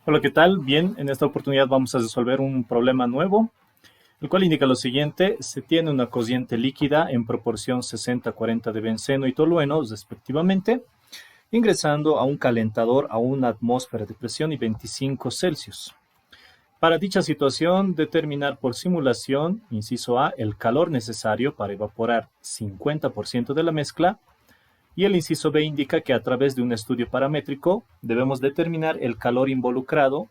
Hola, ¿qué tal? Bien, en esta oportunidad vamos a resolver un problema nuevo, el cual indica lo siguiente: se tiene una corriente líquida en proporción 60-40 de benceno y tolueno, respectivamente, ingresando a un calentador a una atmósfera de presión y 25 Celsius. Para dicha situación, determinar por simulación, inciso A, el calor necesario para evaporar 50% de la mezcla, y el inciso B indica que a través de un estudio paramétrico debemos determinar el calor involucrado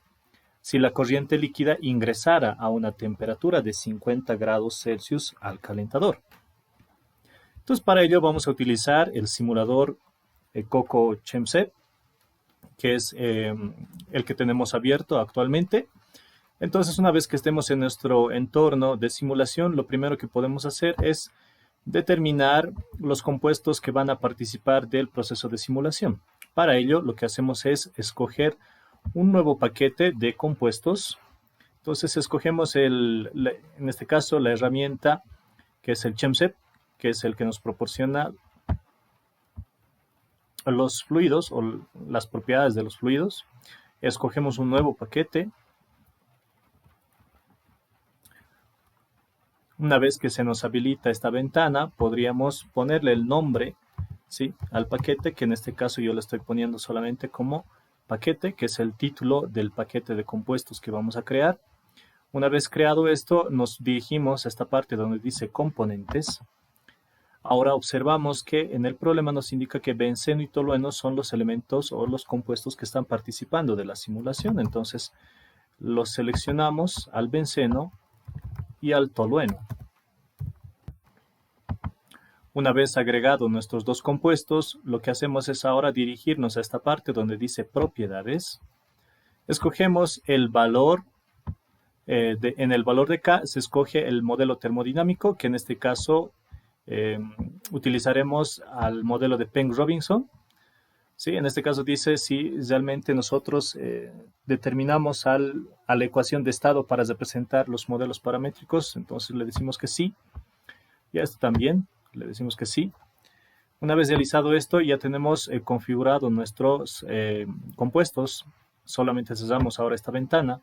si la corriente líquida ingresara a una temperatura de 50 grados Celsius al calentador. Entonces, para ello vamos a utilizar el simulador Coco ChemSet, que es el que tenemos abierto actualmente. Entonces, una vez que estemos en nuestro entorno de simulación, lo primero que podemos hacer es determinar los compuestos que van a participar del proceso de simulación. Para ello, lo que hacemos es escoger un nuevo paquete de compuestos. Entonces escogemos en este caso la herramienta que es el ChemSet, que es el que nos proporciona los fluidos o las propiedades de los fluidos. Escogemos un nuevo paquete. Una vez que se nos habilita esta ventana, podríamos ponerle el nombre, ¿sí?, al paquete, que en este caso yo le estoy poniendo solamente como paquete, que es el título del paquete de compuestos que vamos a crear. Una vez creado esto, nos dirigimos a esta parte donde dice componentes. Ahora observamos que en el problema nos indica que benceno y tolueno son los elementos o los compuestos que están participando de la simulación. Entonces los seleccionamos al benceno y al tolueno. Una vez agregado nuestros dos compuestos, lo que hacemos es ahora dirigirnos a esta parte donde dice propiedades. Escogemos el valor. En el valor de K se escoge el modelo termodinámico, que en este caso utilizaremos al modelo de Penn-Robinson. ¿Sí? En este caso dice si realmente nosotros determinamos a la ecuación de estado para representar los modelos paramétricos. Entonces le decimos que sí, y a esto también le decimos que sí. Una vez realizado esto, ya tenemos configurado nuestros compuestos. Solamente cerramos ahora esta ventana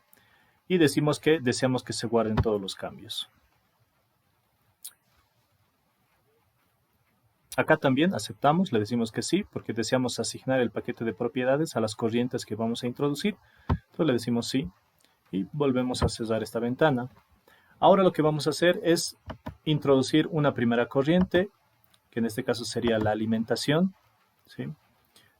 y decimos que deseamos que se guarden todos los cambios. Acá también aceptamos, le decimos que sí, porque deseamos asignar el paquete de propiedades a las corrientes que vamos a introducir. Entonces le decimos sí y volvemos a cerrar esta ventana. Ahora lo que vamos a hacer es introducir una primera corriente, que en este caso sería la alimentación, ¿sí?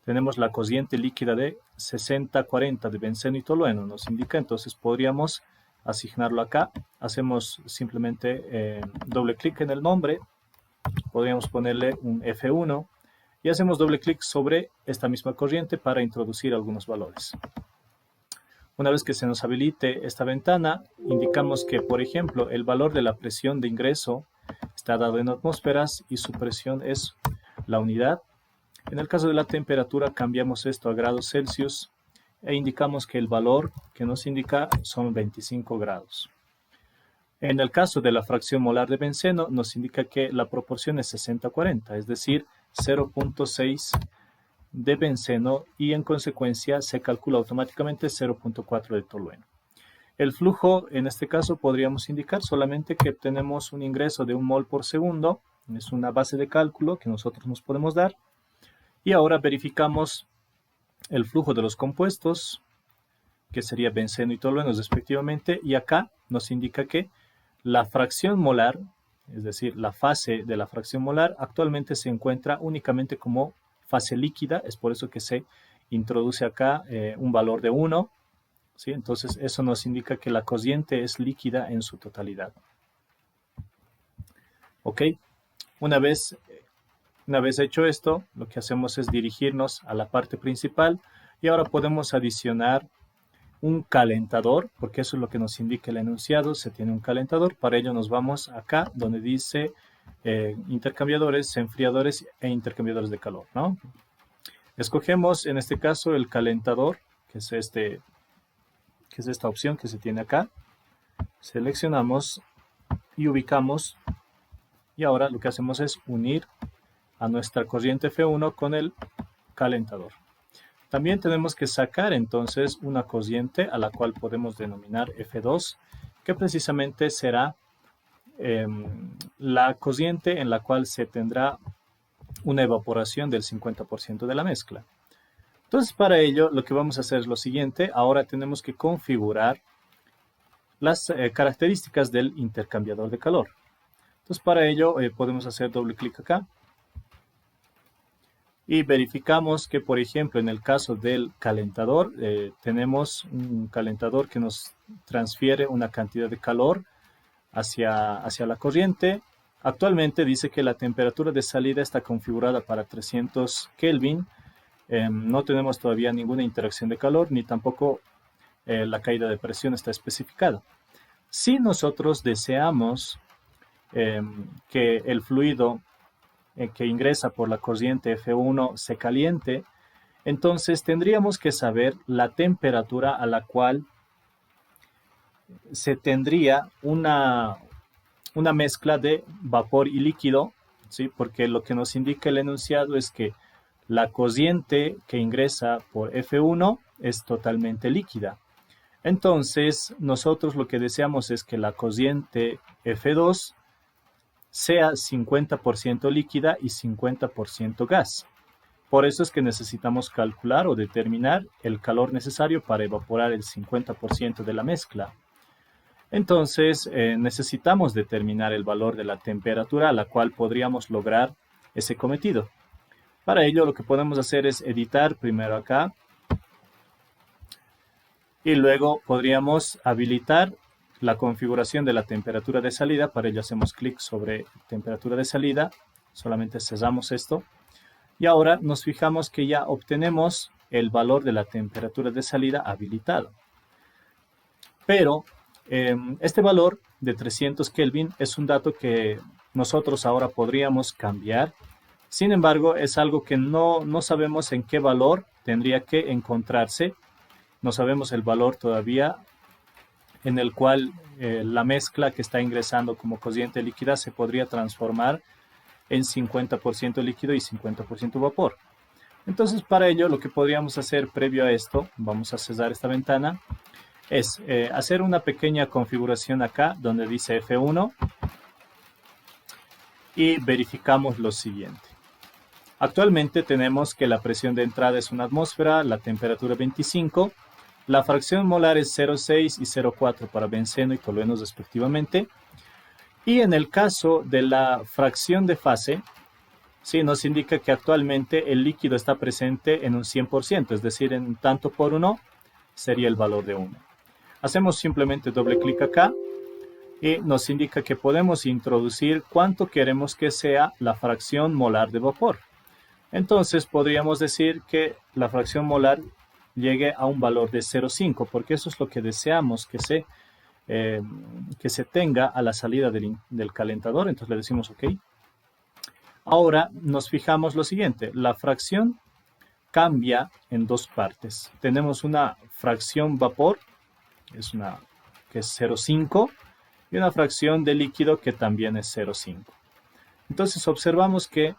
Tenemos la corriente líquida de 60-40 de benceno y tolueno, nos indica. Entonces podríamos asignarlo acá. Hacemos simplemente doble clic en el nombre. Podríamos ponerle un F1 y hacemos doble clic sobre esta misma corriente para introducir algunos valores. Una vez que se nos habilite esta ventana, indicamos que, por ejemplo, el valor de la presión de ingreso está dado en atmósferas y su presión es la unidad. En el caso de la temperatura, cambiamos esto a grados Celsius e indicamos que el valor que nos indica son 25 grados. En el caso de la fracción molar de benceno, nos indica que la proporción es 60-40, es decir, 0.6 de benceno, y en consecuencia se calcula automáticamente 0.4 de tolueno. El flujo, en este caso, podríamos indicar solamente que tenemos un ingreso de 1 mol por segundo. Es una base de cálculo que nosotros nos podemos dar. Y ahora verificamos el flujo de los compuestos, que sería benceno y tolueno respectivamente, y acá nos indica que la fracción molar, es decir, la fase de la fracción molar, actualmente se encuentra únicamente como fase líquida. Es por eso que se introduce acá un valor de 1, ¿sí? Entonces eso nos indica que la corriente es líquida en su totalidad. ¿Ok? Una vez hecho esto, lo que hacemos es dirigirnos a la parte principal y ahora podemos adicionar un calentador, porque eso es lo que nos indica el enunciado. Se tiene un calentador. Para ello nos vamos acá donde dice intercambiadores, enfriadores e intercambiadores de calor, ¿no? Escogemos en este caso el calentador, que es esta opción que se tiene acá. Seleccionamos y ubicamos, y ahora lo que hacemos es unir a nuestra corriente F1 con el calentador. También tenemos que sacar entonces una corriente a la cual podemos denominar F2, que precisamente será la corriente en la cual se tendrá una evaporación del 50% de la mezcla. Entonces, para ello, lo que vamos a hacer es lo siguiente. Ahora tenemos que configurar las características del intercambiador de calor. Entonces, para ello, podemos hacer doble clic acá. Y verificamos que, por ejemplo, en el caso del calentador, tenemos un calentador que nos transfiere una cantidad de calor hacia la corriente. Actualmente dice que la temperatura de salida está configurada para 300 Kelvin. No tenemos todavía ninguna interacción de calor, ni tampoco la caída de presión está especificada. Si nosotros deseamos que el fluido que ingresa por la corriente F1 se caliente, entonces tendríamos que saber la temperatura a la cual se tendría una mezcla de vapor y líquido, ¿sí? Porque lo que nos indica el enunciado es que la corriente que ingresa por F1 es totalmente líquida. Entonces, nosotros lo que deseamos es que la corriente F2 sea 50% líquida y 50% gas. Por eso es que necesitamos calcular o determinar el calor necesario para evaporar el 50% de la mezcla. Entonces, necesitamos determinar el valor de la temperatura a la cual podríamos lograr ese cometido. Para ello, lo que podemos hacer es editar primero acá y luego podríamos habilitar la configuración de la temperatura de salida. Para ello hacemos clic sobre temperatura de salida, solamente cerramos esto y ahora nos fijamos que ya obtenemos el valor de la temperatura de salida habilitado. Pero este valor de 300 Kelvin es un dato que nosotros ahora podríamos cambiar. Sin embargo, es algo que no sabemos en qué valor tendría que encontrarse. No sabemos el valor todavía en el cual la mezcla que está ingresando como corriente líquida se podría transformar en 50% líquido y 50% vapor. Entonces, para ello, lo que podríamos hacer previo a esto, vamos a cerrar esta ventana, es hacer una pequeña configuración acá donde dice F1 y verificamos lo siguiente. Actualmente tenemos que la presión de entrada es 1 atmósfera, la temperatura 25, la fracción molar es 0,6 y 0,4 para benceno y tolueno respectivamente. Y en el caso de la fracción de fase, sí, nos indica que actualmente el líquido está presente en un 100%, es decir, en tanto por 1 sería el valor de 1. Hacemos simplemente doble clic acá y nos indica que podemos introducir cuánto queremos que sea la fracción molar de vapor. Entonces podríamos decir que la fracción molar llegue a un valor de 0,5, porque eso es lo que deseamos que se tenga a la salida del calentador. Entonces le decimos OK. Ahora nos fijamos lo siguiente, la fracción cambia en dos partes. Tenemos una fracción vapor, que es 0,5, y una fracción de líquido que también es 0,5. Entonces observamos que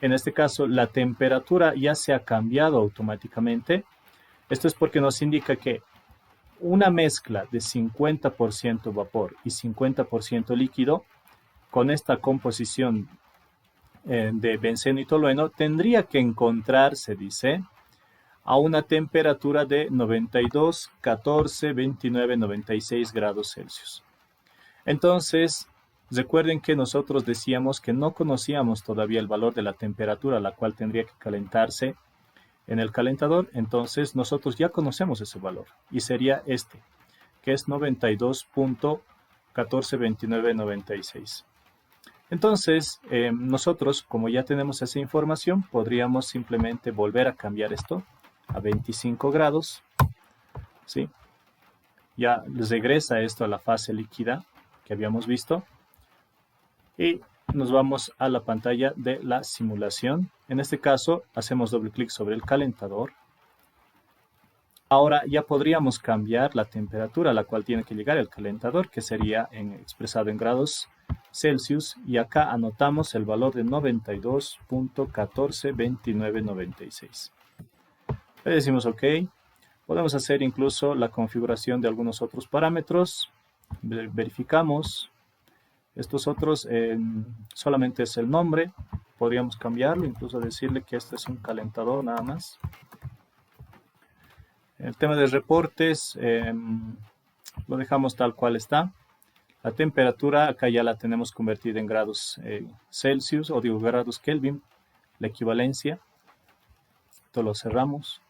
en este caso la temperatura ya se ha cambiado automáticamente. Esto es porque nos indica que una mezcla de 50% vapor y 50% líquido, con esta composición de benceno y tolueno, tendría que encontrarse, dice, a una temperatura de 92, 14, 29, 96 grados Celsius. Entonces, recuerden que nosotros decíamos que no conocíamos todavía el valor de la temperatura a la cual tendría que calentarse en el calentador. Entonces nosotros ya conocemos ese valor y sería este, que es 92.142996. Entonces nosotros, como ya tenemos esa información, podríamos simplemente volver a cambiar esto a 25 grados, ¿sí? Ya regresa esto a la fase líquida que habíamos visto y nos vamos a la pantalla de la simulación. En este caso hacemos doble clic sobre el calentador. Ahora ya podríamos cambiar la temperatura a la cual tiene que llegar el calentador, que sería expresado en grados Celsius, y acá anotamos el valor de 92.142996. Le decimos OK. Podemos hacer incluso la configuración de algunos otros parámetros. Verificamos. Estos otros solamente es el nombre. Podríamos cambiarlo, incluso decirle que este es un calentador nada más. El tema de reportes lo dejamos tal cual está. La temperatura acá ya la tenemos convertida en grados Celsius, o digo grados Kelvin, la equivalencia. Esto lo cerramos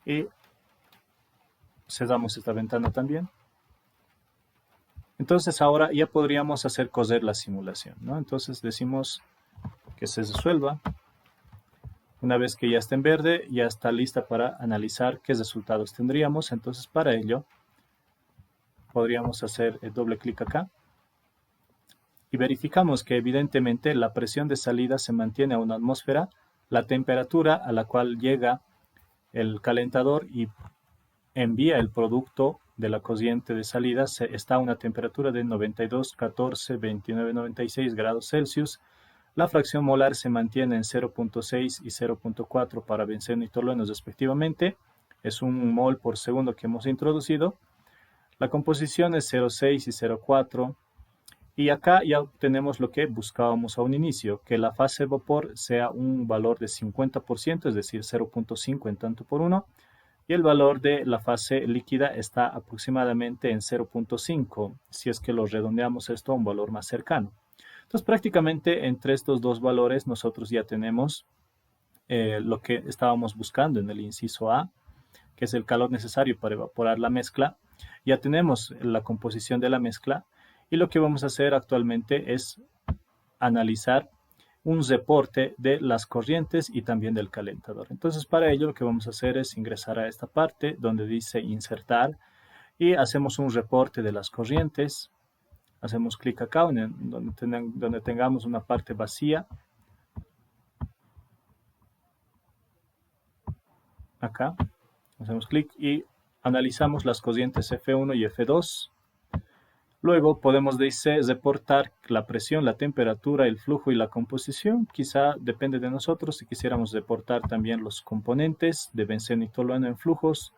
y cerramos esta ventana también. Entonces ahora ya podríamos hacer coser la simulación, ¿no? Entonces decimos que se resuelva. Una vez que ya está en verde, ya está lista para analizar qué resultados tendríamos. Entonces para ello podríamos hacer doble clic acá y verificamos que evidentemente la presión de salida se mantiene a 1 atmósfera, la temperatura a la cual llega el calentador y envía el producto de la corriente de salida está a una temperatura de 92, 14, 29, 96 grados Celsius. La fracción molar se mantiene en 0.6 y 0.4 para benceno y tolueno respectivamente. Es un mol por segundo que hemos introducido. La composición es 0.6 y 0.4. Y acá ya obtenemos lo que buscábamos a un inicio, que la fase vapor sea un valor de 50%, es decir, 0.5 en tanto por 1. Y el valor de la fase líquida está aproximadamente en 0.5, si es que lo redondeamos esto a un valor más cercano. Entonces, prácticamente entre estos dos valores nosotros ya tenemos lo que estábamos buscando en el inciso A, que es el calor necesario para evaporar la mezcla. Ya tenemos la composición de la mezcla y lo que vamos a hacer actualmente es analizar un reporte de las corrientes y también del calentador. Entonces, para ello lo que vamos a hacer es ingresar a esta parte donde dice insertar y hacemos un reporte de las corrientes. Hacemos clic acá donde tengamos una parte vacía. Acá hacemos clic y analizamos las corrientes F1 y F2. Luego podemos reportar la presión, la temperatura, el flujo y la composición. Quizá depende de nosotros si quisiéramos reportar también los componentes de benceno y tolueno en flujos.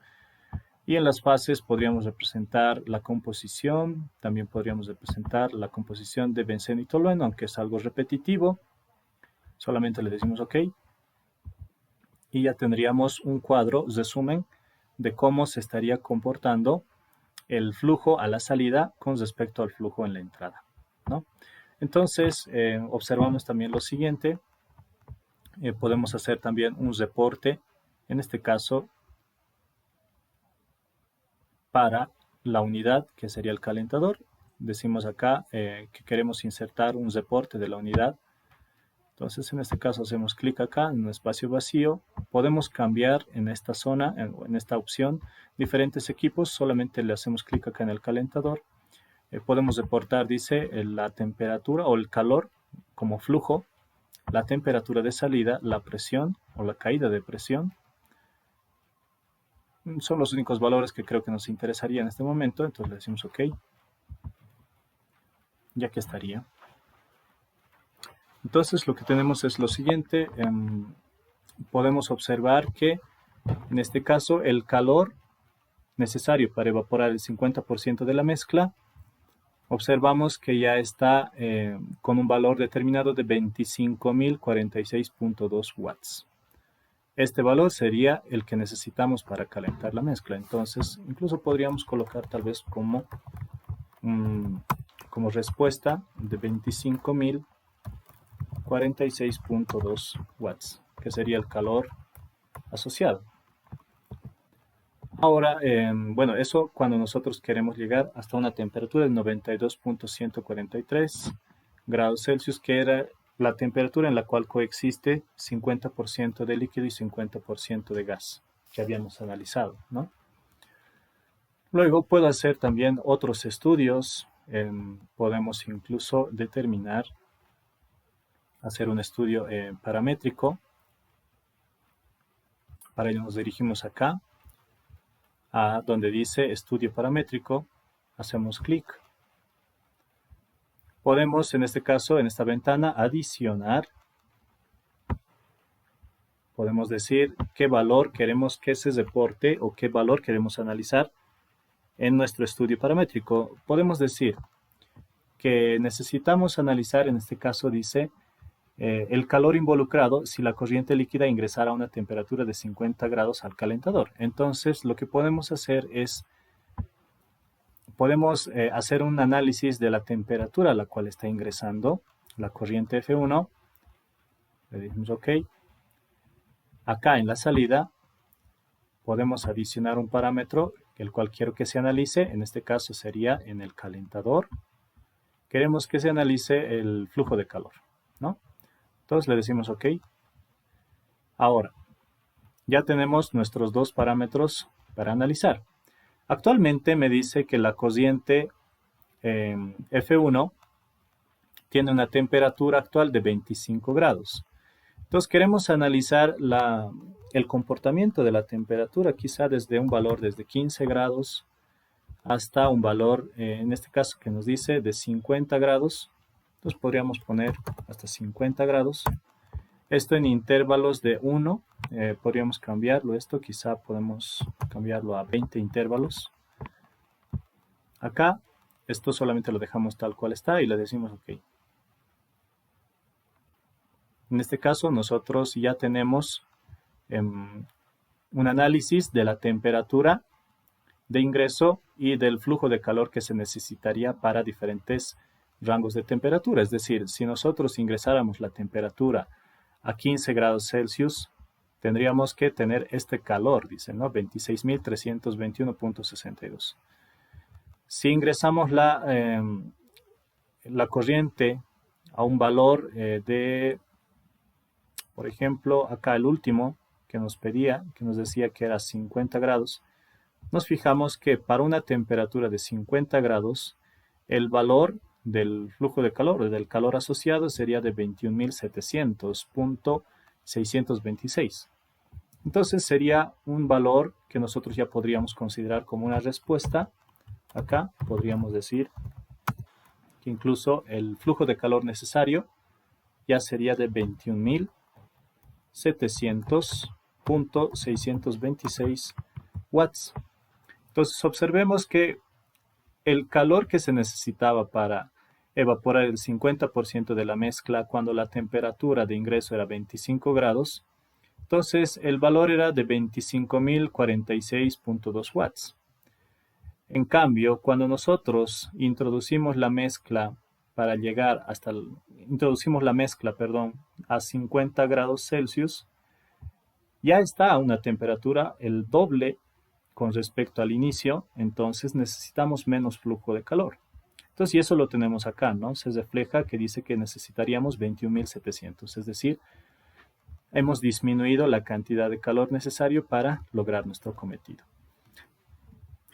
Y en las fases podríamos representar la composición, también podríamos representar la composición de benceno y tolueno, aunque es algo repetitivo. Solamente le decimos OK. Y ya tendríamos un cuadro, resumen, de cómo se estaría comportando el flujo a la salida con respecto al flujo en la entrada, ¿no? Entonces, observamos también lo siguiente. Podemos hacer también un reporte, en este caso, para la unidad, que sería el calentador. Decimos acá que queremos insertar un reporte de la unidad. Entonces, en este caso, hacemos clic acá en un espacio vacío. Podemos cambiar en esta zona, en esta opción, diferentes equipos. Solamente le hacemos clic acá en el calentador. Podemos reportar, dice, la temperatura o el calor como flujo, la temperatura de salida, la presión o la caída de presión. Son los únicos valores que creo que nos interesaría en este momento. Entonces le decimos OK. Ya que estaría. Entonces lo que tenemos es lo siguiente. Podemos observar que en este caso el calor necesario para evaporar el 50% de la mezcla, observamos que ya está con un valor determinado de 25.046.2 watts. Este valor sería el que necesitamos para calentar la mezcla. Entonces, incluso podríamos colocar tal vez como respuesta de 25.046.2 watts, que sería el calor asociado. Ahora, bueno, eso cuando nosotros queremos llegar hasta una temperatura de 92.143 grados Celsius, que era la temperatura en la cual coexiste 50% de líquido y 50% de gas que habíamos analizado, ¿no? Luego puedo hacer también otros estudios. Podemos incluso determinar, hacer un estudio paramétrico. Para ello nos dirigimos acá a donde dice estudio paramétrico, hacemos clic. Podemos, en este caso, en esta ventana, adicionar podemos decir qué valor queremos que se reporte o qué valor queremos analizar en nuestro estudio paramétrico. Podemos decir que necesitamos analizar, en este caso dice, el calor involucrado si la corriente líquida ingresara a una temperatura de 50 grados al calentador. Entonces, lo que podemos hacer es, podemos hacer un análisis de la temperatura a la cual está ingresando la corriente F1. Le decimos OK. Acá en la salida podemos adicionar un parámetro, el cual quiero que se analice. En este caso sería en el calentador. Queremos que se analice el flujo de calor, ¿no? Entonces le decimos OK. Ahora, ya tenemos nuestros dos parámetros para analizar. Actualmente me dice que la corriente F1 tiene una temperatura actual de 25 grados. Entonces queremos analizar el comportamiento de la temperatura, quizá desde un valor desde 15 grados hasta un valor, en este caso que nos dice de 50 grados. Entonces podríamos poner hasta 50 grados. Esto en intervalos de 1, podríamos cambiarlo esto, quizá podemos cambiarlo a 20 intervalos. Acá, esto solamente lo dejamos tal cual está y le decimos OK. En este caso, nosotros ya tenemos un análisis de la temperatura de ingreso y del flujo de calor que se necesitaría para diferentes rangos de temperatura. Es decir, si nosotros ingresáramos la temperatura a 15 grados Celsius, tendríamos que tener este calor, dice, ¿no? 26.321.62. Si ingresamos la corriente a un valor de, por ejemplo, acá el último que nos pedía, que nos decía que era 50 grados, nos fijamos que para una temperatura de 50 grados, el valor del flujo de calor, del calor asociado, sería de 21.700.626. Entonces sería un valor que nosotros ya podríamos considerar como una respuesta. Acá podríamos decir que incluso el flujo de calor necesario ya sería de 21.700.626 watts. Entonces observemos que el calor que se necesitaba para evaporar el 50% de la mezcla cuando la temperatura de ingreso era 25 grados, entonces el valor era de 25.046.2 watts. En cambio, cuando nosotros introducimos la mezcla a 50 grados Celsius, ya está a una temperatura el doble con respecto al inicio, entonces necesitamos menos flujo de calor. Entonces, y eso lo tenemos acá, ¿no? Se refleja que dice que necesitaríamos 21.700, es decir, hemos disminuido la cantidad de calor necesario para lograr nuestro cometido.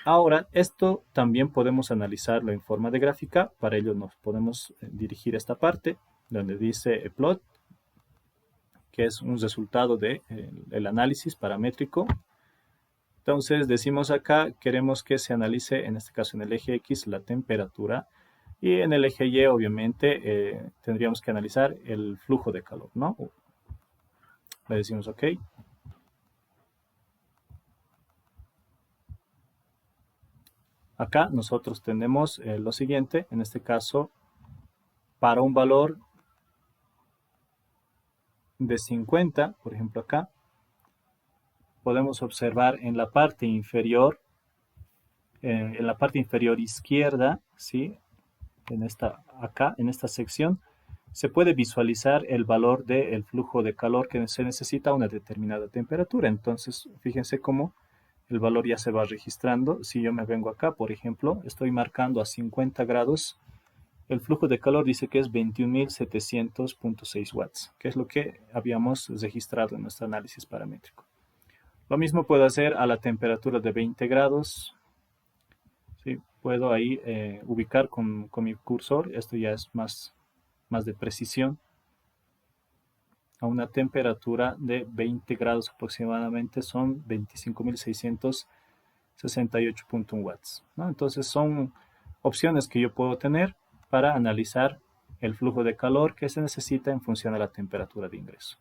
Ahora, esto también podemos analizarlo en forma de gráfica. Para ello nos podemos dirigir a esta parte donde dice plot, que es un resultado del análisis paramétrico. Entonces decimos acá, queremos que se analice, en este caso en el eje X, la temperatura. Y en el eje Y, obviamente, tendríamos que analizar el flujo de calor, ¿no? Le decimos OK. Acá nosotros tenemos lo siguiente, en este caso, para un valor de 50, por ejemplo acá, podemos observar en la parte inferior izquierda, ¿sí? En esta sección, se puede visualizar el valor del flujo de calor que se necesita a una determinada temperatura. Entonces, fíjense cómo el valor ya se va registrando. Si yo me vengo acá, por ejemplo, estoy marcando a 50 grados, el flujo de calor dice que es 21.700.6 watts, que es lo que habíamos registrado en nuestro análisis paramétrico. Lo mismo puedo hacer a la temperatura de 20 grados. ¿Sí? Puedo ahí ubicar con mi cursor, esto ya es más de precisión. A una temperatura de 20 grados aproximadamente son 25.668.1 watts, ¿no? Entonces son opciones que yo puedo tener para analizar el flujo de calor que se necesita en función de la temperatura de ingreso.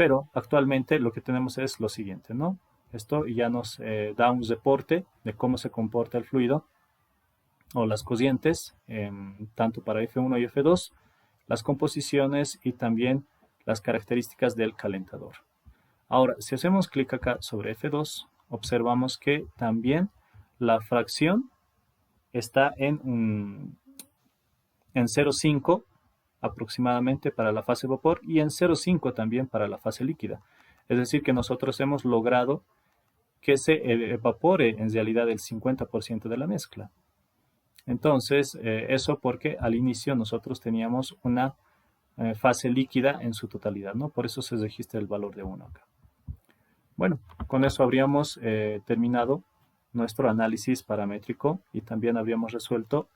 Pero actualmente lo que tenemos es lo siguiente, ¿no? Esto ya nos da un reporte de cómo se comporta el fluido o las cocientes, tanto para F1 y F2, las composiciones y también las características del calentador. Ahora, si hacemos clic acá sobre F2, observamos que también la fracción está en 0,5 aproximadamente para la fase vapor y en 0,5 también para la fase líquida. Es decir, que nosotros hemos logrado que se evapore en realidad el 50% de la mezcla. Entonces, eso porque al inicio nosotros teníamos una fase líquida en su totalidad, ¿no? Por eso se registra el valor de 1 acá. Bueno, con eso habríamos terminado nuestro análisis paramétrico y también habríamos resuelto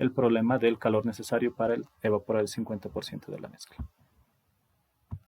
el problema del calor necesario para evaporar el 50% de la mezcla.